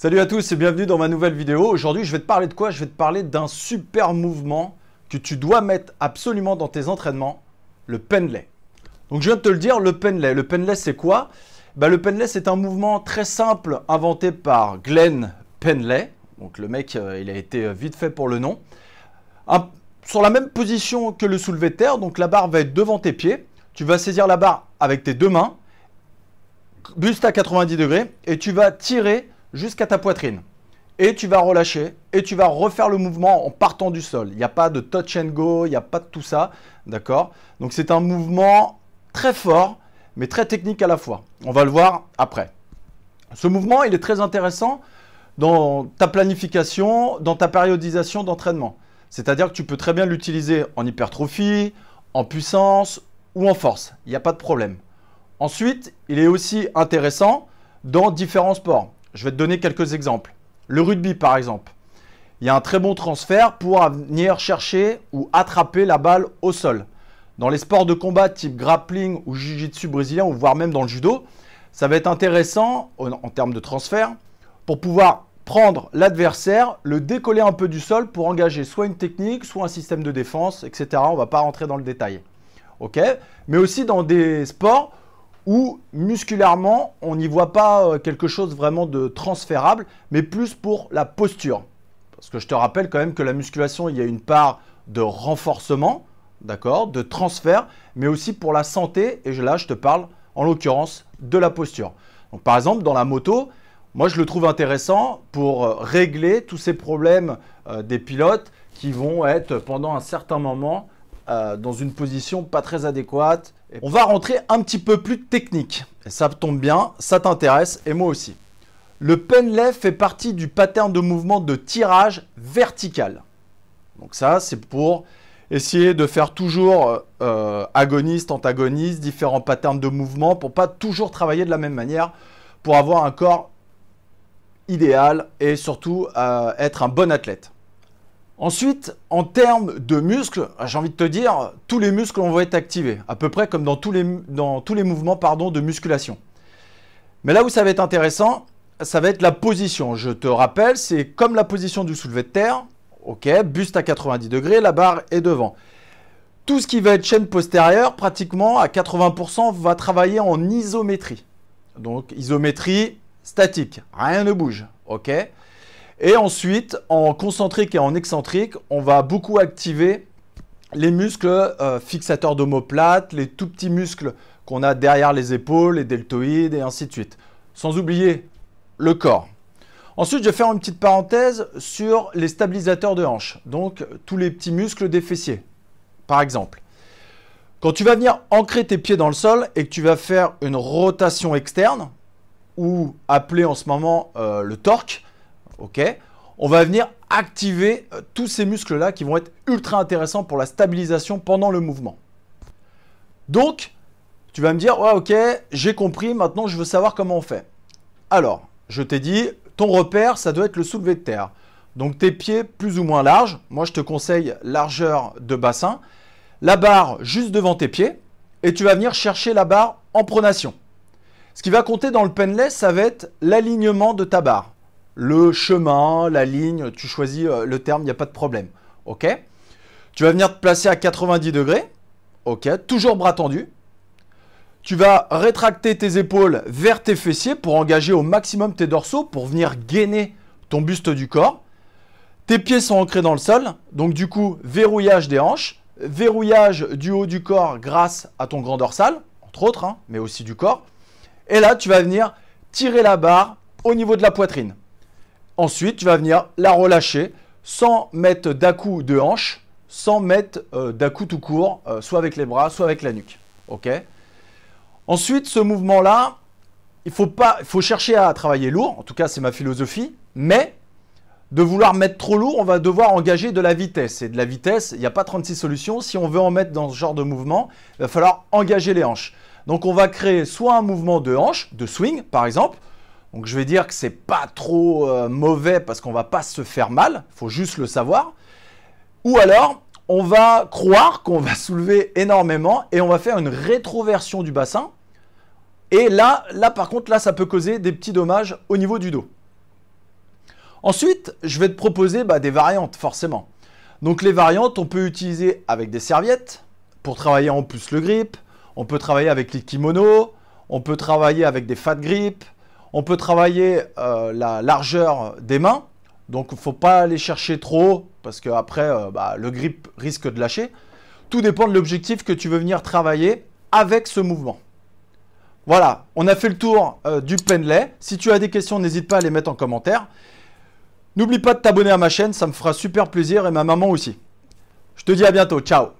Salut à tous et bienvenue dans ma nouvelle vidéo. Aujourd'hui, je vais te parler de quoi? Je vais te parler d'un super mouvement que tu dois mettre absolument dans tes entraînements, le Pendlay. Donc, je viens de te le dire, le Pendlay. Le Pendlay, c'est quoi? Le Pendlay, c'est un mouvement très simple inventé par Glenn Pendlay. Donc, le mec, il a été vite fait pour le nom. Sur la même position que le soulevé de terre, donc la barre va être devant tes pieds. Tu vas saisir la barre avec tes deux mains, buste à 90 degrés, et tu vas tirer jusqu'à ta poitrine. Et tu vas relâcher et tu vas refaire le mouvement en partant du sol. Il n'y a pas de touch and go, il n'y a pas de tout ça. D'accord? Donc c'est un mouvement très fort, mais très technique à la fois. On va le voir après. Ce mouvement, il est très intéressant dans ta planification, dans ta périodisation d'entraînement. C'est-à-dire que tu peux très bien l'utiliser en hypertrophie, en puissance ou en force. Il n'y a pas de problème. Ensuite, il est aussi intéressant dans différents sports. Je vais te donner quelques exemples. Le rugby, par exemple. Il y a un très bon transfert pour venir chercher ou attraper la balle au sol. Dans les sports de combat type grappling ou jiu-jitsu brésilien, ou voire même dans le judo, ça va être intéressant en termes de transfert pour pouvoir prendre l'adversaire, le décoller un peu du sol pour engager soit une technique, soit un système de défense, etc. On ne va pas rentrer dans le détail. Ok? Mais aussi dans des sports où musculairement, on n'y voit pas quelque chose vraiment de transférable, mais plus pour la posture. Parce que je te rappelle quand même que la musculation, il y a une part de renforcement, d'accord, de transfert, mais aussi pour la santé. Et là, je te parle en l'occurrence de la posture. Donc, par exemple, dans la moto, moi, je le trouve intéressant pour régler tous ces problèmes des pilotes qui vont être pendant un certain moment dans une position pas très adéquate. On va rentrer un petit peu plus technique. Et ça tombe bien, ça t'intéresse et moi aussi. Le Pendlay fait partie du pattern de mouvement de tirage vertical. Donc ça, c'est pour essayer de faire toujours agoniste, antagoniste, différents patterns de mouvement pour pas toujours travailler de la même manière, pour avoir un corps idéal et surtout être un bon athlète. Ensuite, en termes de muscles, j'ai envie de te dire, tous les muscles vont être activés, à peu près comme dans tous les mouvements de musculation. Mais là où ça va être intéressant, ça va être la position. Je te rappelle, c'est comme la position du soulevé de terre. Ok, buste à 90 degrés, la barre est devant. Tout ce qui va être chaîne postérieure, pratiquement à 80%, va travailler en isométrie. Donc, isométrie statique, rien ne bouge. Ok ? Et ensuite, en concentrique et en excentrique, on va beaucoup activer les muscles fixateurs d'omoplate, les tout petits muscles qu'on a derrière les épaules, les deltoïdes et ainsi de suite. Sans oublier le corps. Ensuite, je vais faire une petite parenthèse sur les stabilisateurs de hanche. Donc, tous les petits muscles des fessiers, par exemple. Quand tu vas venir ancrer tes pieds dans le sol et que tu vas faire une rotation externe, ou appelé en ce moment le torque, ok, on va venir activer tous ces muscles-là qui vont être ultra intéressants pour la stabilisation pendant le mouvement. Donc, tu vas me dire, ouais, ok, j'ai compris, maintenant je veux savoir comment on fait. Alors, je t'ai dit, ton repère, ça doit être le soulevé de terre. Donc, tes pieds plus ou moins larges. Moi, je te conseille largeur de bassin. La barre juste devant tes pieds. Et tu vas venir chercher la barre en pronation. Ce qui va compter dans le Pendlay, ça va être l'alignement de ta barre. Le chemin, la ligne, tu choisis le terme, il n'y a pas de problème. Ok? Tu vas venir te placer à 90 degrés. Ok? Toujours bras tendus. Tu vas rétracter tes épaules vers tes fessiers pour engager au maximum tes dorsaux pour venir gainer ton buste du corps. Tes pieds sont ancrés dans le sol. Donc du coup, verrouillage des hanches, verrouillage du haut du corps grâce à ton grand dorsal, entre autres, hein, mais aussi du corps. Et là, tu vas venir tirer la barre au niveau de la poitrine. Ensuite, tu vas venir la relâcher sans mettre d'à-coup de hanche, sans mettre d'à-coup tout court, soit avec les bras, soit avec la nuque. Ok ? Ensuite, ce mouvement-là, il faut chercher à travailler lourd. En tout cas, c'est ma philosophie. Mais de vouloir mettre trop lourd, on va devoir engager de la vitesse. Et de la vitesse, il n'y a pas 36 solutions. Si on veut en mettre dans ce genre de mouvement, il va falloir engager les hanches. Donc, on va créer soit un mouvement de hanche, de swing, par exemple. Donc, je vais dire que ce n'est pas trop mauvais parce qu'on ne va pas se faire mal. Il faut juste le savoir. Ou alors, on va croire qu'on va soulever énormément et on va faire une rétroversion du bassin. Et là par contre, ça peut causer des petits dommages au niveau du dos. Ensuite, je vais te proposer des variantes, forcément. Donc les variantes, on peut utiliser avec des serviettes pour travailler en plus le grip. On peut travailler avec les kimonos. On peut travailler avec des fat grips. On peut travailler la largeur des mains. Donc il ne faut pas aller chercher trop haut parce qu'après, le grip risque de lâcher. Tout dépend de l'objectif que tu veux venir travailler avec ce mouvement. Voilà, on a fait le tour du Pendlay. Si tu as des questions, n'hésite pas à les mettre en commentaire. N'oublie pas de t'abonner à ma chaîne, ça me fera super plaisir et ma maman aussi. Je te dis à bientôt, ciao.